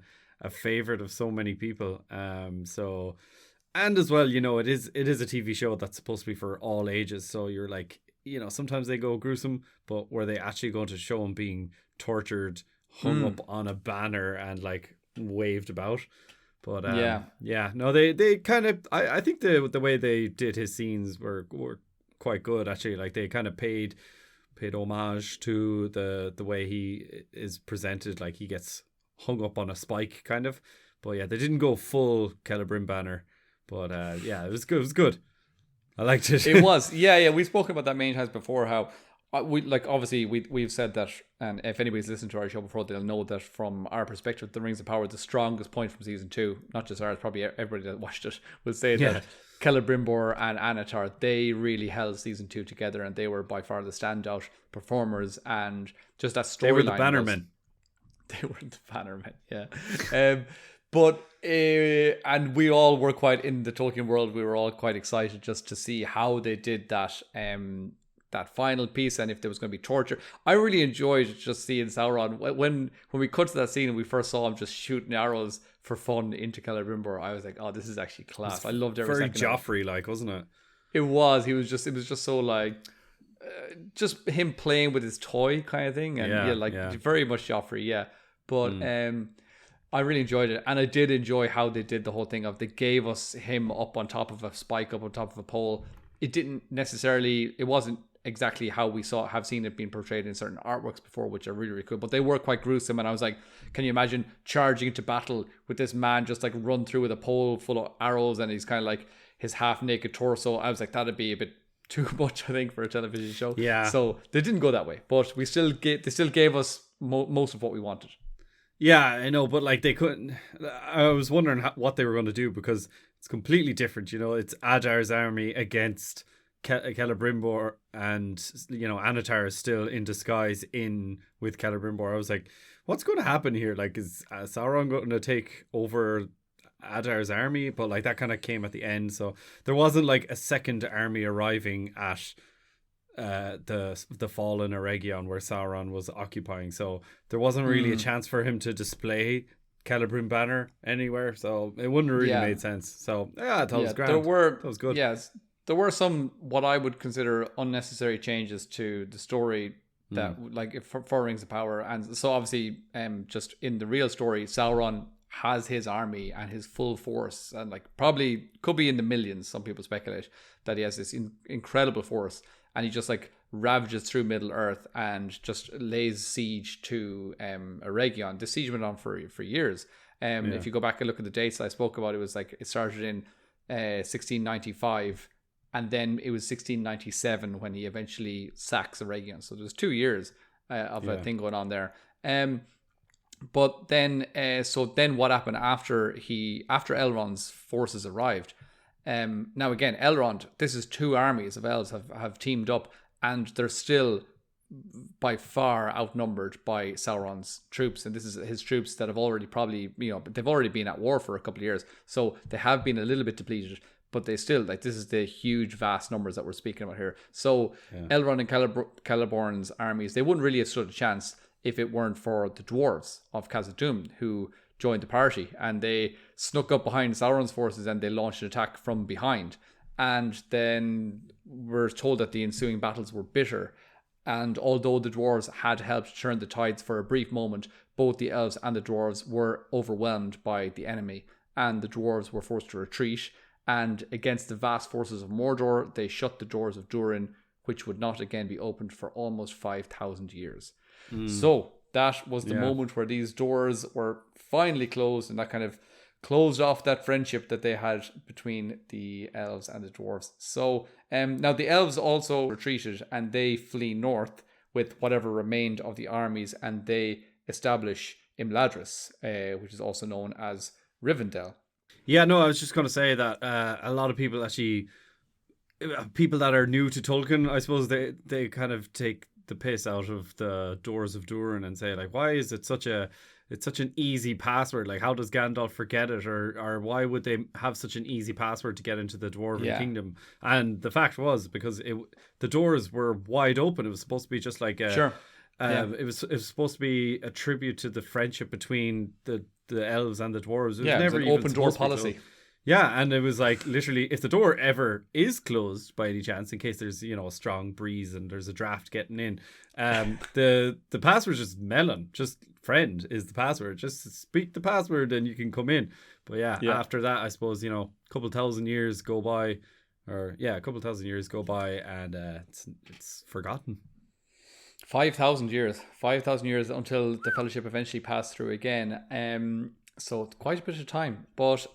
favorite of so many people. So, and as well, it is a TV show that's supposed to be for all ages. So you're like, sometimes they go gruesome, but were they actually going to show him being tortured, hung up on a banner and like waved about? But they kind of, I think the way they did his scenes were quite good actually. Like they kind of paid homage to the way he is presented. Like he gets hung up on a spike kind of, but yeah, they didn't go full Celebrim banner, but it was good. I liked it. It was. We've spoken about that many times before, how we've said that, and if anybody's listened to our show before, they'll know that from our perspective, the Rings of Power, the strongest point from season 2, not just ours, probably everybody that watched it will say that Celebrimbor and Anatar, they really held season 2 together, and they were by far the standout performers, and just that storyline. They were the bannermen. They were the bannermen, yeah. And we all were quite, in the Tolkien world, we were all quite excited just to see how they did that that final piece and if there was going to be torture. I really enjoyed just seeing Sauron when we cut to that scene and we first saw him just shooting arrows for fun into Celebrimbor. I was like, oh, this is actually class. I loved every very second. Joffrey like, wasn't it? It was. It was just so like just him playing with his toy kind of thing, and very much Joffrey, yeah. But I really enjoyed it, and I did enjoy how they did the whole thing of they gave us him up on top of a spike, up on top of a pole. It wasn't exactly how we have seen it being portrayed in certain artworks before, which are really, really cool, but they were quite gruesome. And I was like, can you imagine charging into battle with this man just like run through with a pole full of arrows and he's kind of like his half naked torso? I was like, that'd be a bit too much, I think, for a television show. Yeah. So they didn't go that way, but they still gave us most of what we wanted. Yeah, I know, but like they couldn't. I was wondering what they were going to do, because it's completely different. It's Adar's army against Celebrimbor, and Anatar is still in disguise with Celebrimbor. I was like, what's going to happen here? Like, is Sauron going to take over Adar's army? But like that kind of came at the end, so there wasn't like a second army arriving at the fallen Eregion where Sauron was occupying, so there wasn't really a chance for him to display Celebrim banner anywhere, so it wouldn't have really made sense. So I thought it was grand. That was good. Yes, there were some what I would consider unnecessary changes to the story that like for Rings of Power, and so obviously just in the real story, Sauron has his army and his full force, and like probably could be in the millions. Some people speculate that he has this incredible force, and he just like ravages through Middle Earth and just lays siege to Eregion. The siege went on for years. If you go back and look at the dates I spoke about, it started in 1695, and then it was 1697 when he eventually sacks Eregion. So there's 2 years of a thing going on there. But then what happened after Elrond's forces arrived? Now again, Elrond, this is 2 armies of elves have teamed up, and they're still by far outnumbered by Sauron's troops, and this is his troops that have already they've already been at war for a couple of years, so they have been a little bit depleted, but they still, like, this is the huge vast numbers that we're speaking about here. So Elrond and Celeborn's armies, they wouldn't really have stood a chance if it weren't for the dwarves of Khazad-dûm, who joined the party, and they snuck up behind Sauron's forces and they launched an attack from behind. And then we're told that the ensuing battles were bitter, and although the dwarves had helped turn the tides for a brief moment, both the elves and the dwarves were overwhelmed by the enemy, and the dwarves were forced to retreat, and against the vast forces of Mordor, they shut the doors of Durin, which would not again be opened for almost 5,000 years. So that was the moment where these doors were finally closed, and that kind of closed off that friendship that they had between the elves and the dwarves. So now the elves also retreated, and they flee north with whatever remained of the armies, and they establish Imladris, which is also known as Rivendell. Yeah, no, I was just going to say that a lot of people actually, people that are new to Tolkien, I suppose they kind of take the piss out of the Doors of Durin and say, like, why is it such an easy password? Like, how does Gandalf forget it? Or why would they have such an easy password to get into the Dwarven Kingdom? And the fact was, because the doors were wide open. It was supposed to be just like it was supposed to be a tribute to the friendship between the elves and the dwarves. It was never an even open door policy. Yeah, and it was like, literally, if the door ever is closed by any chance, in case there's, a strong breeze and there's a draft getting in, the password is just Mellon, just friend is the password. Just speak the password and you can come in. But after that, I suppose, a couple thousand years go by, and it's forgotten. 5,000 years until the Fellowship eventually passed through again. So quite a bit of time. But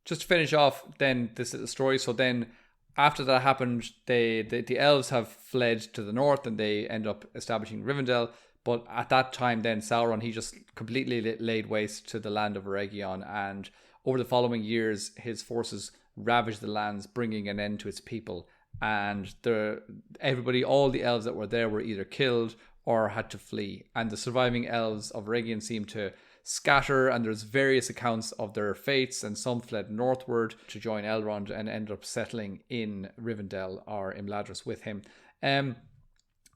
just to finish off then this is the story. So then after that happened, the elves have fled to the north and they end up establishing Rivendell. But at that time then Sauron, he just completely laid waste to the land of Eregion, and over the following years his forces ravaged the lands, bringing an end to its people. And all the elves that were there were either killed or had to flee. And the surviving elves of Eregion seemed to scatter, and there's various accounts of their fates, and some fled northward to join Elrond and ended up settling in Rivendell or Imladris with him.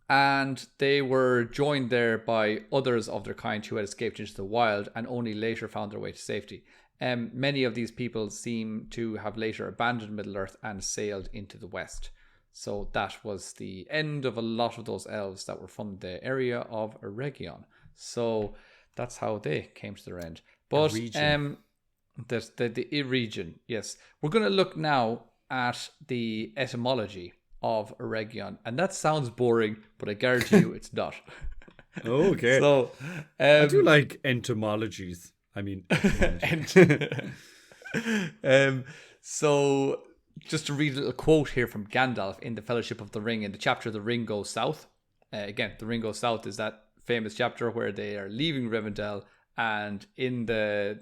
And they were joined there by others of their kind who had escaped into the wild and only later found their way to safety. Many of these people seem to have later abandoned Middle-earth and sailed into the west. So that was the end of a lot of those elves that were from the area of Eregion. So that's how they came to their end. But the Eregion, yes. We're going to look now at the etymology of Eregion, and that sounds boring, but I guarantee you it's not. Okay. So I do like entomologies. I mean, so just to read a little quote here from Gandalf in the Fellowship of the Ring in the chapter "The Ring Goes South." Again, the Ring Goes South is that famous chapter where they are leaving Rivendell, and in the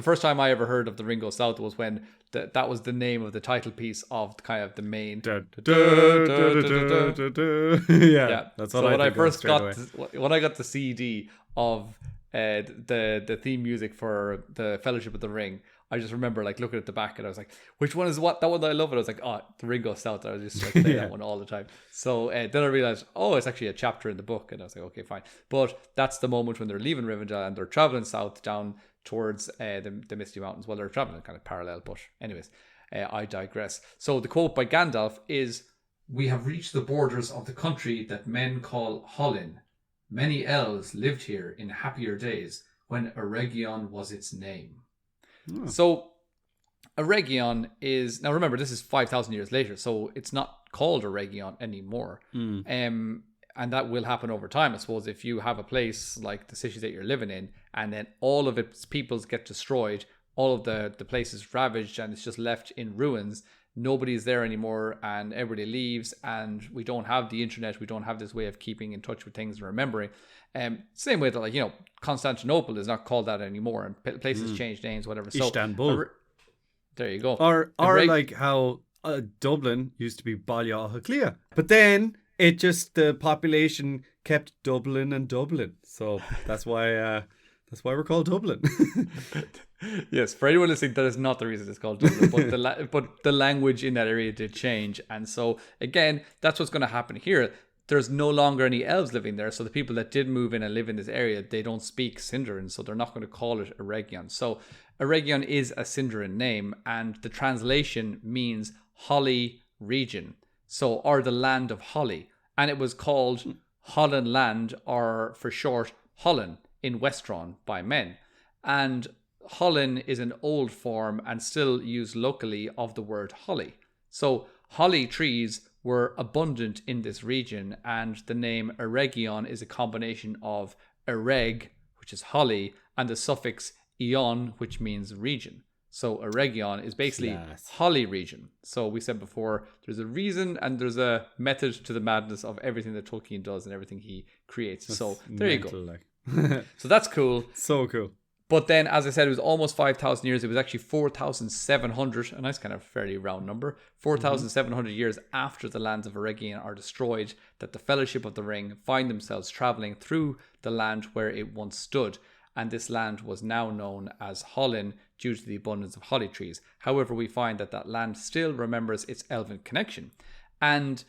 first time I ever heard of the Ring Goes South was when that was the name of the title piece of kind of the main. Yeah, that's what so I when I think first of when I got the CD of the theme music for the Fellowship of the Ring, I just remember like looking at the back and I was like, which one is what? That one that I love. And I was like, oh, the Ring Goes South. I was just like playing that one all the time. So then I realized, oh, it's actually a chapter in the book. And I was like, okay, fine. But that's the moment when they're leaving Rivendell and they're traveling south down towards the Misty Mountains. Well, they're traveling kind of parallel, but anyways, I digress. So the quote by Gandalf is, "We have reached the borders of the country that men call Hollin. Many elves lived here in happier days when Eregion was its name." Oh. So Eregion is, now remember, this is 5,000 years later, so it's not called Eregion anymore. And that will happen over time. I suppose if you have a place like the city that you're living in and then all of its peoples get destroyed, all of the places ravaged and it's just left in ruins, nobody's there anymore and everybody leaves and we don't have the internet, we don't have this way of keeping in touch with things and remembering. Same way that, like, you know, Constantinople is not called that anymore and places change names, whatever. Istanbul. So, there you go. Or like how Dublin used to be Ballyahaclia. But then it just, the population kept Dublin and Dublin. So that's why we're called Dublin. Yes, for anyone listening, that is not the reason it's called Dublin, but the language in that area did change. And so, again, that's what's going to happen here. There's no longer any elves living there, so the people that did move in and live in this area, they don't speak Sindarin, so they're not going to call it Eregion. So Eregion is a Sindarin name, and the translation means Holly region, so, or the land of Holly. And it was called Hollin land, or for short, Hollin, in Westron by men. And Hollin is an old form and still used locally of the word holly. So holly trees were abundant in this region, and the name Eregion is a combination of ereg, which is holly, and the suffix ion, which means region. So Eregion is basically holly region. So we said before, there's a reason and there's a method to the madness of everything that Tolkien does and everything he creates. That's so there you go. So that's cool. So cool. But then, as I said, it was almost 5,000 years. It was actually 4,700, a nice kind of fairly round number, 4,700 years after the lands of Eregion are destroyed, that the Fellowship of the Ring find themselves travelling through the land where it once stood. And this land was now known as Hollin due to the abundance of holly trees. However, we find that that land still remembers its elven connection. And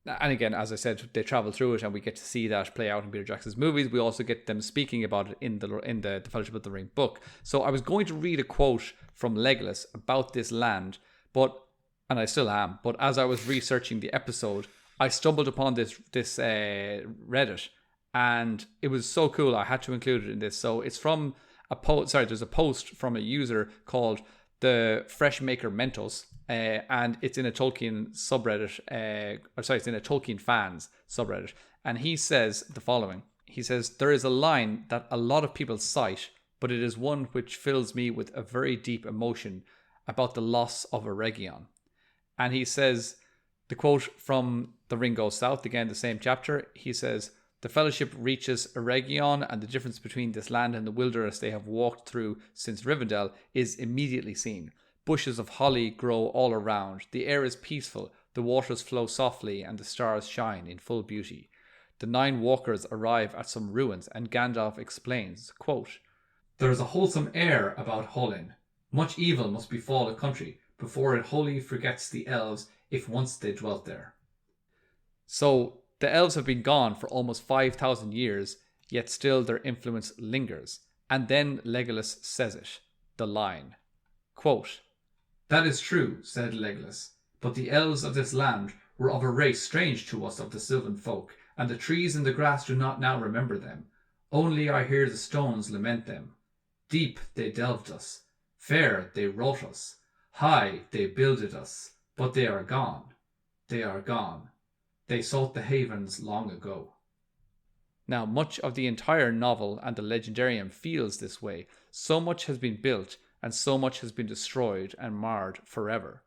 again, as I said, they travel through it and we get to see that play out in Peter Jackson's movies. We also get them speaking about it in the Fellowship of the Ring book. So I was going to read a quote from Legolas about this land, and I still am, but as I was researching the episode, I stumbled upon this Reddit, and it was so cool I had to include it in this. So it's from there's a post from a user called the Freshmaker Mentos, and it's in a Tolkien subreddit, it's in a Tolkien fans subreddit, and he says the following. He says, "There is a line that a lot of people cite, but it is one which fills me with a very deep emotion about the loss of Eregion." And he says, the quote from The Ring Goes South, again, the same chapter, he says, "The Fellowship reaches Eregion, and the difference between this land and the wilderness they have walked through since Rivendell is immediately seen. Bushes of holly grow all around. The air is peaceful, the waters flow softly, and the stars shine in full beauty. The 9 walkers arrive at some ruins, and Gandalf explains, quote, 'There is a wholesome air about Hollin. Much evil must befall a country before it wholly forgets the elves if once they dwelt there.'" So the elves have been gone for almost 5,000 years, yet still their influence lingers. And then Legolas says it, the line. Quote, "That is true," said Legolas, "but the elves of this land were of a race strange to us of the Sylvan folk, and the trees and the grass do not now remember them. Only I hear the stones lament them. Deep they delved us, fair they wrought us, high they builded us, but they are gone. They are gone. They sought the havens long ago." Now, much of the entire novel and the legendarium feels this way. So much has been built, and so much has been destroyed and marred forever.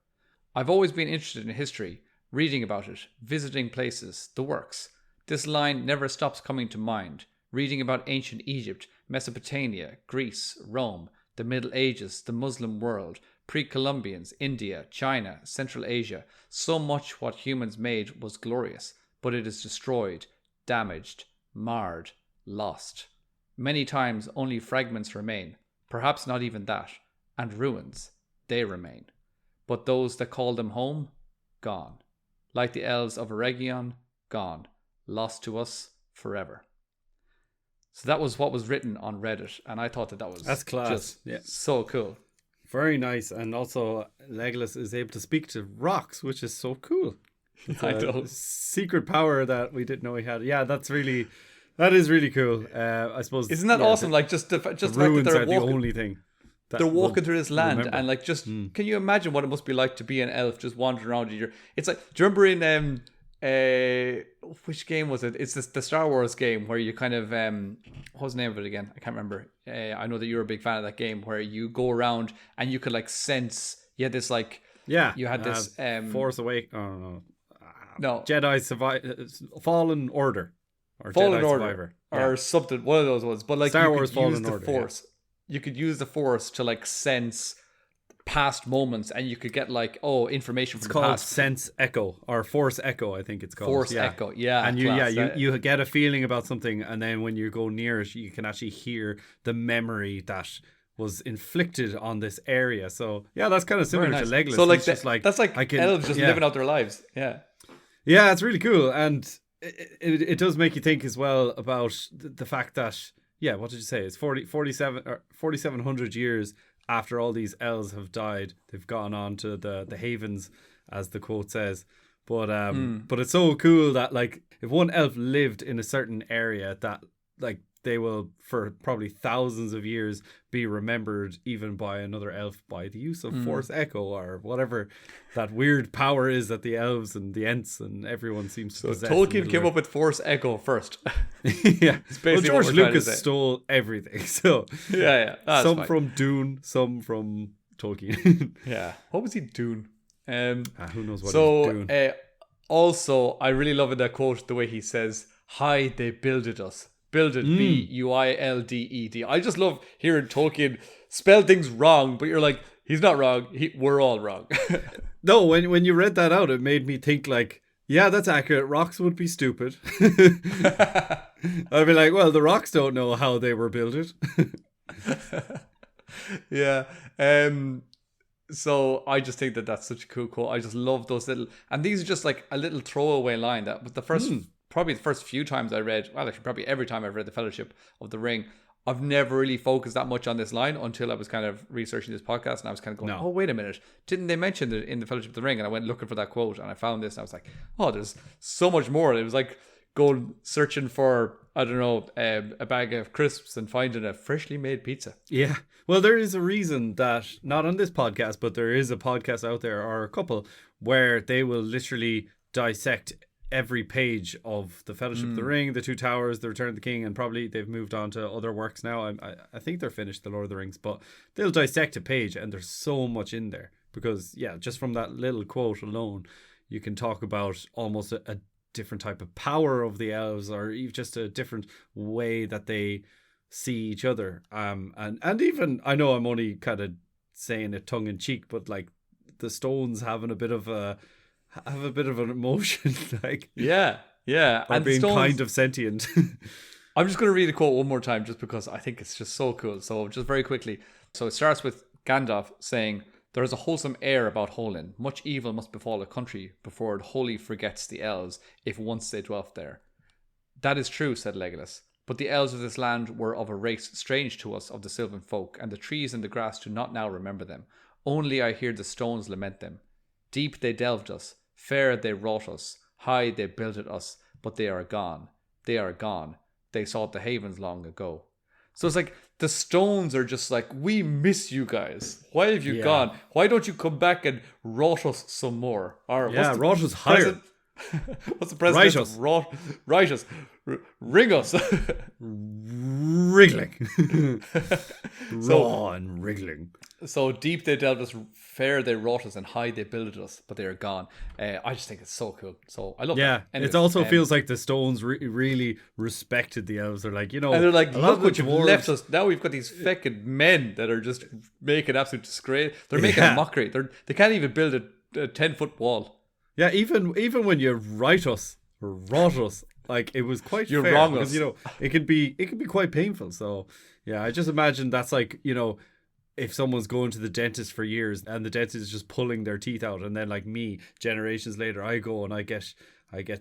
I've always been interested in history, reading about it, visiting places, the works. This line never stops coming to mind. Reading about ancient Egypt, Mesopotamia, Greece, Rome, the Middle Ages, the Muslim world, pre-Columbians, India, China, Central Asia. So much what humans made was glorious, but it is destroyed, damaged, marred, lost. Many times only fragments remain, perhaps not even that, and ruins, they remain. But those that call them home, gone. Like the Elves of Eregion, gone, lost to us forever. So that was what was written on Reddit, and I thought that was That's class. Just so cool. Very nice. And also Legolas is able to speak to rocks, which is so cool. It's I know. Secret power that we didn't know he had. Yeah, that is really cool. I suppose. Isn't that awesome? Like just the fact that ruins they're are walking, the only thing. They're walking through this land, remember. and like just can you imagine what it must be like to be an elf just wandering around? It's like, do you remember in which game was it? It's the Star Wars game where you kind of what was the name of it again? I can't remember. I know that you're a big fan of that game where you go around and you could like sense. You had this like you had this Force Awake. Oh no Jedi Fallen Order or Fallen Jedi Order Survivor or something. One of those ones. But like Star you Wars could Fallen use the Order, Force. You could use the Force to like sense past moments, and you could get like information from the past. It's called Sense Echo or Force Echo, I think it's called. Force Echo, yeah. And you get a feeling about something, and then when you go near it, you can actually hear the memory that was inflicted on this area. So yeah, that's kind of similar to Legolas. So like, that's like elves just living out their lives. Yeah, it's really cool, and it does make you think as well about the fact that what did you say? It's 4,700 years after all these elves have died, they've gone on to the havens, as the quote says. But it's so cool that like if one elf lived in a certain area, that like they will for probably thousands of years be remembered even by another elf by the use of Force Echo or whatever that weird power is that the elves and the Ents and everyone seems to possess. Tolkien came up with Force Echo first. Yeah, well, George Lucas stole everything. So some fine. from Dune, some from Tolkien. Yeah, what was he doing? Who knows what he's doing. Also, I really love in that quote the way he says, "High they builded us." Builded, B-U-I-L-D-E-D. I just love hearing Tolkien spell things wrong, but you're like, he's not wrong. We're all wrong. No, when you read that out, it made me think like, yeah, that's accurate. Rocks would be stupid. I'd be like, well, the rocks don't know how they were built. Yeah. So I just think that that's such a cool quote. I just love those little, and these are just like a little throwaway line that, but probably the first few times I read, well, actually probably every time I've read The Fellowship of the Ring, I've never really focused that much on this line until I was kind of researching this podcast, and I was kind of going, oh, wait a minute, didn't they mention it in The Fellowship of the Ring? And I went looking for that quote, and I found this, and I was like, oh, there's so much more. And it was like going searching for, I don't know, a bag of crisps and finding a freshly made pizza. Yeah. Well, there is a reason that, not on this podcast, but there is a podcast out there, or a couple, where they will literally dissect every page of The Fellowship of the Ring, The Two Towers, The Return of the King, and probably they've moved on to other works now. I think they're finished The Lord of the Rings, but they'll dissect a page, and there's so much in there because, just from that little quote alone, you can talk about almost a different type of power of the elves, or even just a different way that they see each other. And even, I know I'm only kind of saying it tongue in cheek, but like the stones having a bit of an emotion, like and being stones, kind of sentient. I'm just going to read the quote one more time just because I think it's just so cool. So just very quickly, so it starts with Gandalf saying, There is a wholesome air about Hollin. Much evil must befall a country before it wholly forgets the elves, if once they dwelt there. That is true, said Legolas. But the elves of this land were of a race strange to us of the sylvan folk, and the trees and the grass do not now remember them. Only I hear the stones lament them. Deep they delved us, fair they wrought us, high they builded us, but they are gone. They are gone. They sought the havens long ago. So it's like the stones are just like, we miss you guys. Why have you gone? Why don't you come back and rot us some more? Or rot us higher. What's the president? Write us. Ring us. Wriggling. Raw and wriggling. So deep they delved us, fair they wrought us, and high they builded us, but they are gone. I just think it's so cool. So I love that. Yeah, it also feels like the stones really respected the elves. They're like, and they're like, look what you've left us. Now we've got these feckin' men that are just making absolute disgrace. They're making a mockery. They can't even build a 10-foot wall. Yeah, even when you write us or rot us, like it was quite You're fair wrong because us. it can be quite painful. So yeah, I just imagine that's like, if someone's going to the dentist for years and the dentist is just pulling their teeth out, and then like me, generations later, I go and I get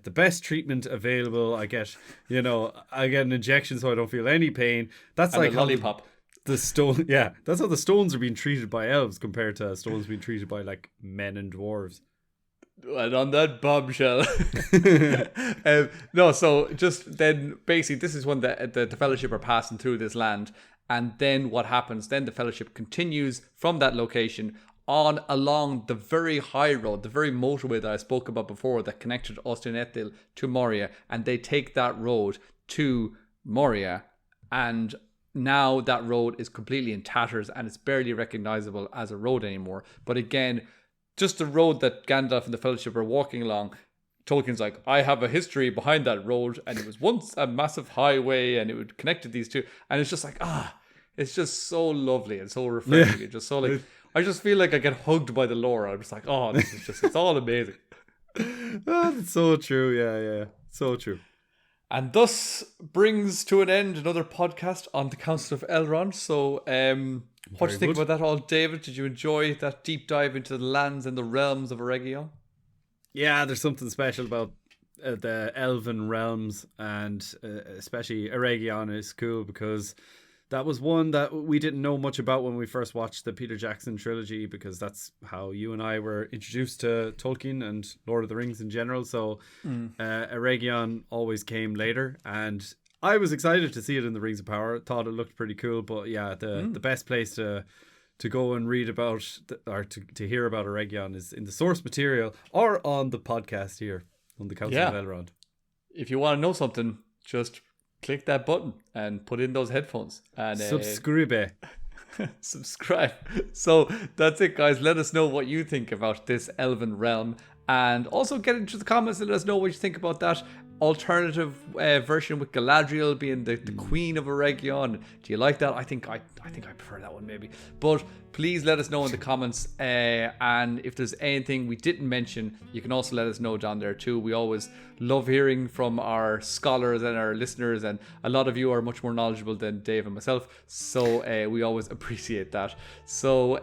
the best treatment available. I get an injection so I don't feel any pain. That's and like a lollipop. The stone, yeah, that's how the stones are being treated by elves compared to stones being treated by like men and dwarves. And on that bombshell. No, so just then basically this is when the fellowship are passing through this land, and then what happens, then the fellowship continues from that location on along the very high road, the very motorway that I spoke about before that connected Ostinethil to Moria, and they take that road to Moria, and now that road is completely in tatters and it's barely recognizable as a road anymore. But again, just the road that Gandalf and the Fellowship are walking along, Tolkien's like, I have a history behind that road, and it was once a massive highway, and it would connect these two, and it's just like, it's just so lovely and so refreshing. It's just so like, I just feel like I get hugged by the lore. I'm just like, this is just, it's all amazing. That's so true. Yeah, so true. And thus brings to an end another podcast on the Council of Elrond. So, what do you think about that all, David? Did you enjoy that deep dive into the lands and the realms of Eregion? Yeah, there's something special about the Elven realms, and especially Eregion is cool because that was one that we didn't know much about when we first watched the Peter Jackson trilogy, because that's how you and I were introduced to Tolkien and Lord of the Rings in general. So Eregion always came later, and I was excited to see it in the Rings of Power. Thought it looked pretty cool, but yeah, the best place to go and read about or to hear about Eregion is in the source material or on the podcast here on the Council of Elrond. If you want to know something, just click that button and put in those headphones and subscribe. Subscribe. So that's it, guys. Let us know what you think about this Elven realm, and also get into the comments and let us know what you think about that alternative version with Galadriel being the queen of Eregion. Do you like that? I think I prefer that one maybe. But please let us know in the comments, and if there's anything we didn't mention, you can also let us know down there too. We always love hearing from our scholars and our listeners, and a lot of you are much more knowledgeable than Dave and myself, so we always appreciate that. So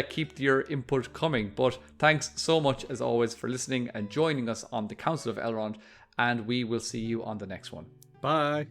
keep your input coming. But thanks so much as always for listening and joining us on the Council of Elrond, and we will see you on the next one. Bye.